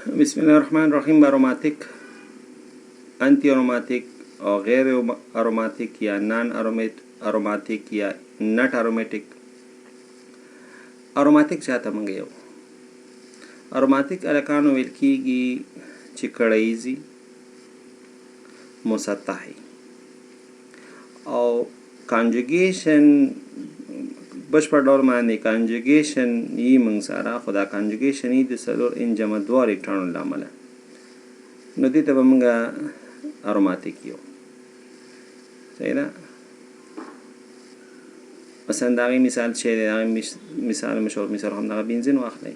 بسم الله الرحمن الرحیم. اروماتیک، انتی اروماتیک او غیر اروماتیک یا نان اروماتیک یا نٹ اروماتیک. اروماتیک چاته مونږ یو اروماتیک الکانو ویل کیږي چې کړایزي مسطحي او کانجوګیشن بشپړ ډول باندې کانجوګیشن یې موږ سره خدا کانجوګیشن یې د څلور ان جمع دوه الکترونو له امله نو دې ته به موږ اروماتیک یو. صحیح ده. مثلا د هغې مثال چې د هغې مثال مشهور مثال همدغه بنزین واخلئ.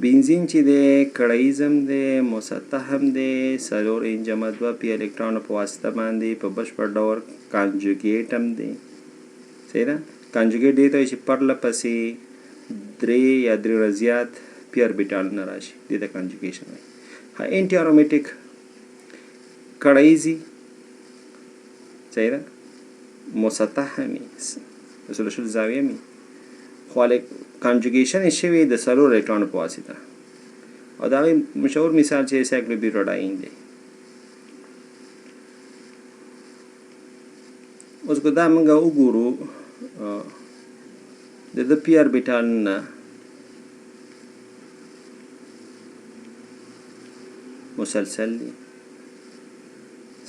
بنزین چې دی کړایز هم دی مسطح هم دی څلور ان جمع دوه پی الکترونو په واسطه باندې په بشپړ ډول کانجوګیټ هم دی. صحیح ده. کانجوګیټ دې ته وایي چې پرله پسې درې یا درې نه زیات پی اربیټالونه راشي، دې ته کانجوګیشن وایي. انټي اروماتیک کړایزي صحیح ده مسطح هم وي اصول زاویه هم وي خو کانجوګیشن یې شوې د څلور الکترونو په واسطه او د هغې مشهور مثال چې سایکلوبیوټاډاین دی. اوس که دا موږ وګورو د ده پی اربیټالونه مسلسل دي.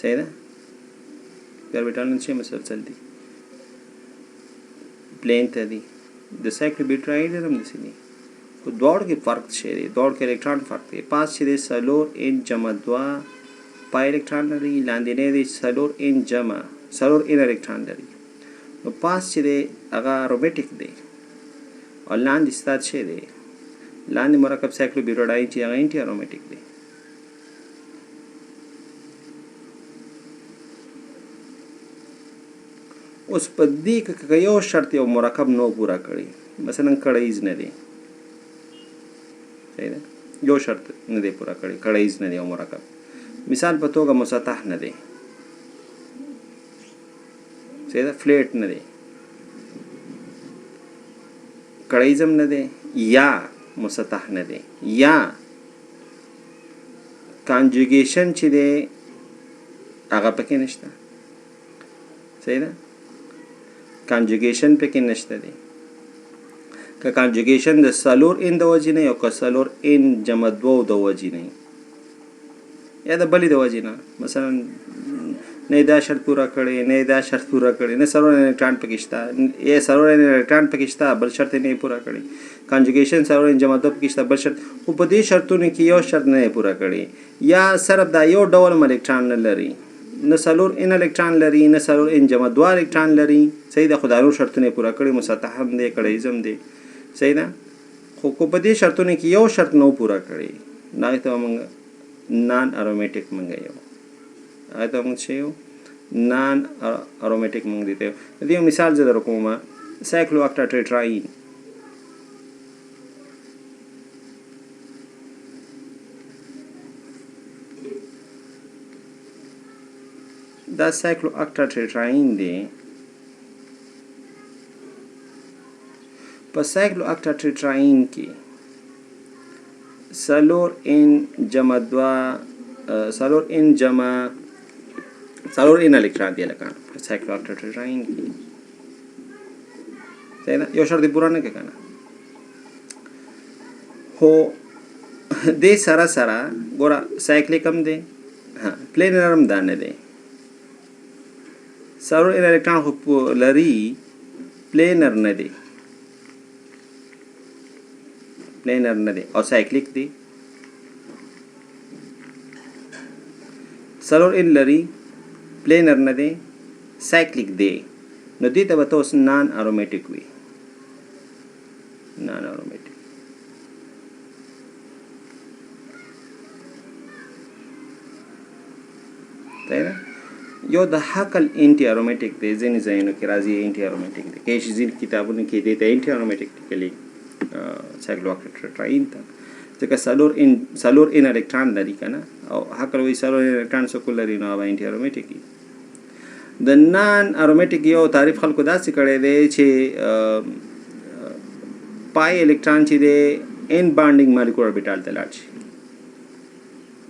صحیح ده. پی اربیټالونه چې مسلسل دي پلین ته دي. د سایکلوبیوټاډاین هم داسې دي خو دواړو کې فرق شی دی، دواړو کې الکترون فرق دی. پاس چې دی څلور ان جمع دوه پای الکترون لري، لاندینی دی څلور ان جمع څلور ان الکترون لري. نو پاس چې دی هغه اروماتیک دی او لاندې ستا شی دی لاندې مرکب سایکلوبیوټاډاین چې هغه انټي اروماتیک دی. اوس په دې کې یو شرط یو مرکب نو پورا کړی، مثلا کړایز نه دی. صحیح ده. یو شرط نه دی پورا کړی، کړایز نه دی یو مرکب. مثال په توګه مسطح نه دی. صحیح ده. فلیټ نه دی، کړایز هم نه دی، یا مسطح نه دی، یا کانجوګیشن چې دی هغه پکې نشته. صحیح ده. کانجوګیشن پکې نشته دی. که کانجوګیشن د څلور ان د وجې نه او که څلور ان جمع دوه د وجې نه یا د بلې د وجې نه، مثلا نه دا شرط پوره کړی نه دا شرط پوره کړی نه څلور الکترون پکې شته یا څلور الکترون پکې شته بل شرط یې نه پوره کړی. کانجوګیشن څلور ان جمع دوه پکې شته بل شرط، خو په دې شرطونو کې یو شرط نه پوره کړی یا صرف دا یو ډول الکترون نه لري، نه څلور ان الکترون لري نه څلور ان جمع دوه الکترون لري. صحیح ده. خو دا نور شرطونه پوره کړي، مسطح هم دی کړایز هم دی. صحیح ده. خو په دې شرطونو کې یو شرط نو پوره کړی نو هغې ته موږ نان اروماتیک موږ یو هغې ته موږ څه یو نان اروماتیک موږ دې ته یو. د دې یو مثال زه در کوم. سایکلو اکټاټیټراین دا سایکلو اکټاټیټراین دی. په سایکلو اکټاټیټراین کې څلور ان جمع دوه څلور ان جمع څلور ان الکترون دی لکه په سایکلو اکټاټیټراین کې. صحیح ده. یو شرط یې پوره نه کړی که نه. خو دې سره سره ګوره سایکلیک هم دی پلینر هم دا نه دی. څلور ان الکترون خو لري پلینر نه دی، پلینر نه دی او سایکلیک دی. څلور ان لري پلینر نه دی سایکلیک دی. نو دې ته به ته اوس نان اروماتیک وي. نان اروماتیک صحیح ده. یو د حقل انټي اروماتیک دی، ځینې ځایونو کې راځي انټي اروماتیک دی، که شي ځینې کتابونو کې دی ته انټي اروماتیک لیکلي سایکلو اکټاټیټراین ته، ځکه څلور ان الکترون لري که نه او حقل وایي څلور الکترون څوک لري نو هغه انټي اروماتیک وي. د نان اروماتیک یو تعریف خلکو داسې کړی دی چې پای الکترون چې دی ان بانډینګ مالیکول اوربیټال ته لاړ شي.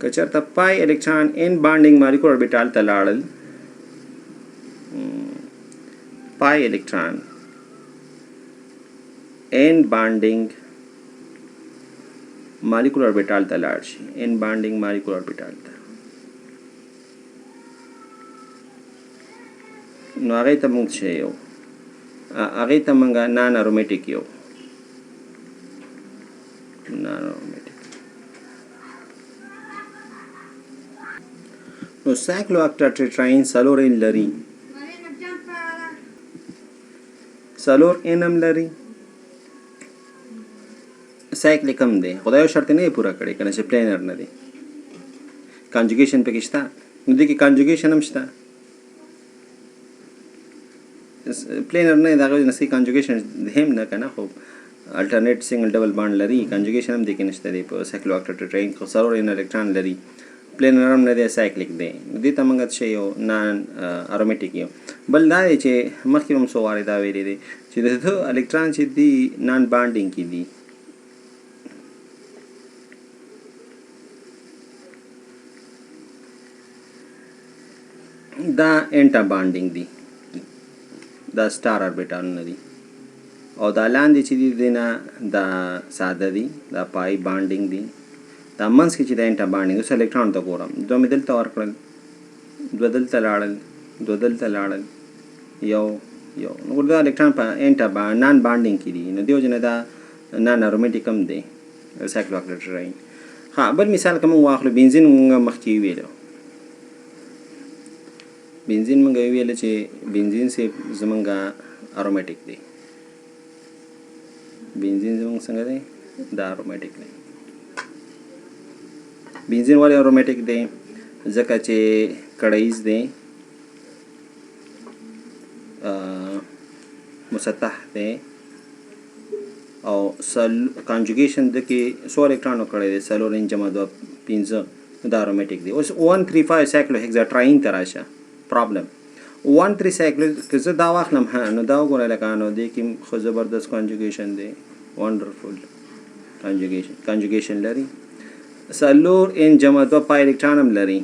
که چېرته پای الکترون ان بانډینګ مالیکول اوربیټال ته لاړل، پای الکترون ان بانډینګ مالیکول اوربیټال ته لاړ شي، ان بانډینګ مالیکول اوربیټال ته، نو هغې ته موږ څه یو، هغې ته موږ نان ارومیټیک یو، نان ارومیټیک. نو سایکلو اکټاټیټراین څلور ان لري، څلور ان هم لري، سایکلیک هم دی، خو دا یو شرط نه یې پوره کړی که نه چې پلینر نه دی. کانجوګیشن پکې شته، نو دې کې کانجوګیشن هم شته، پلینر نه دی د هغې نه صحیح کانجوګیشن هم نه که نه، خو الټرنیټ سنګل ډبل بانډ لري، کانجوګیشن هم دې کې نشته دی په سایکلو اکټاټیټراین. خو څلور ان الکترون لري، پلینر هم نه دی، سایکلیک دی، نو دې ته موږ څه یو، نان ارومیټیک یو. بل دا دی چې مخکې هم څو وارې دا ویلي دی چې د ده الکترون چې دي نان بانډینګ کې دي، دا انټا بانډینګ دي، دا سټار اربیټالونه دي، او دا لاندې چې دي دی نه دا ساده دي، دا پای بانډینګ دي، دا منځ کې چې دا انټا بانډینګ. اوس الکترون ته ګورم، دوه مې دلته ورکړل، دوه دلته لاړل، دوه دلته لاړل، یو یو، نو دا الکترون په انټا نان بانډینګ کې دي، نو دې وجې نه دا نان ارومیټیک هم دی سایکلو اکټاټیټراین. ها بل مثال که موږ واخلو، بنزین موږ مخکې ویلو، بنزین موږ ویل چې بنزین صرف زمونږ ارومیټیک دی، بنزین زمونږ څنګه دی، دا ارومیټیک دی. بنزین ولې ارومیټیک دی؟ ځکه چې کړیز دی، مسطح دی، او کانجوګیشن د کې څو الکترونو کړی دی، څلور ان جمع دوه پنځه، دا ارومیټیک دی. اوس 135 سایکلو هیکزاټراین ته راشه، پرابلم 1-3 سایکل که زه دا واخلم، ها نو دا وګورئ لکه نو دې کې خو زبردست کانجوګیشن دی، وانډرفول کانجوګیشن لري، څلور ان جمع دوه پای الکترون هم لري،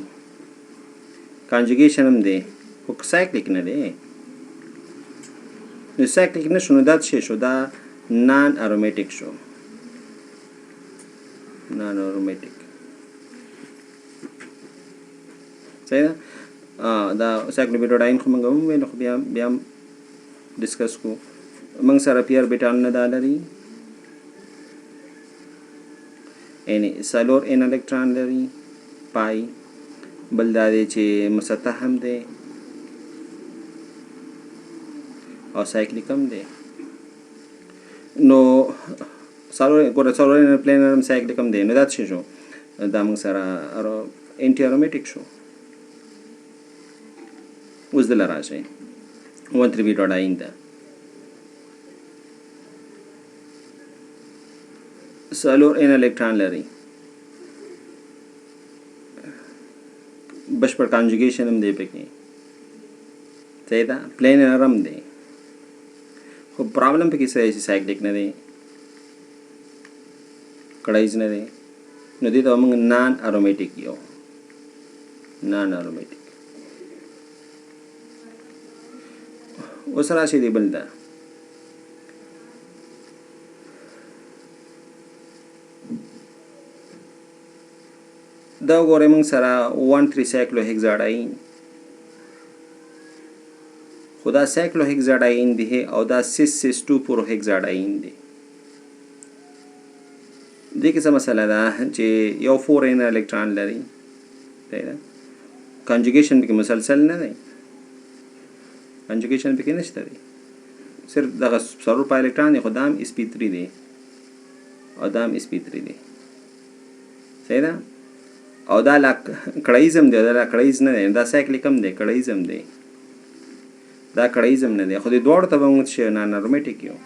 کانجوګیشن هم دی، خو سایکلیک نه دی. نو سایکلیک نه شو، نو دا څه شو، دا نان ارومیټیک شو، نان ارومیټیک. صحیح ده؟ دا سایکلوبیټاډاین خو موږ هم وویلو، خو بیا هم ډسکس کو. موږ سره پي اربیټالونه دا لري، یعنې څلور ان الکترون لري، پای، بل دا دی چې مسطح هم دی او سایکلیک هم دی. نو څلور ان پلینر هم سایکلیک هم دی، نو دا څه شو، دا موږ سره انټي ارومیټیک شو. اوس دله راشئ 1,3-بيټاډاین ته، څلور ان الکترون لري، بشپړ کانجوګیشن هم دی پکې، صحیح ده، پلینر هم دی، خو پرابلم پکې څه دی چې سایکلیک نه دی، کړیز نه دی، نو دې ته موږ نان ارومیټیک یو، نان ارومیټیک. اوس راشي دی بل ده، دا وګورئ موږ سره 1,3 سایکلو هیکزاډاین، خو دا سایکلو هیکزاډاین دی او دا 6,6,2 پورو هیکزاډاین دی. دې کې څه مسله ده چې یو 4 ان الکترون لري، کانجوګیشن پکې مسلسل نه دی، کانجوګیشن پکې نشته دی، صرف دغه څلور پای الکترون دی، خو دا هم sp3 دی او دا هم sp3 دی، صحیح ده، او دا لا کړیز هم دی، دا لا کړیز نه دی، دا سایکلیک هم دی، کړیز هم دی، دا کړیز هم نه دی، خو دې دواړو ته به موږ نان ارومیټیک یو.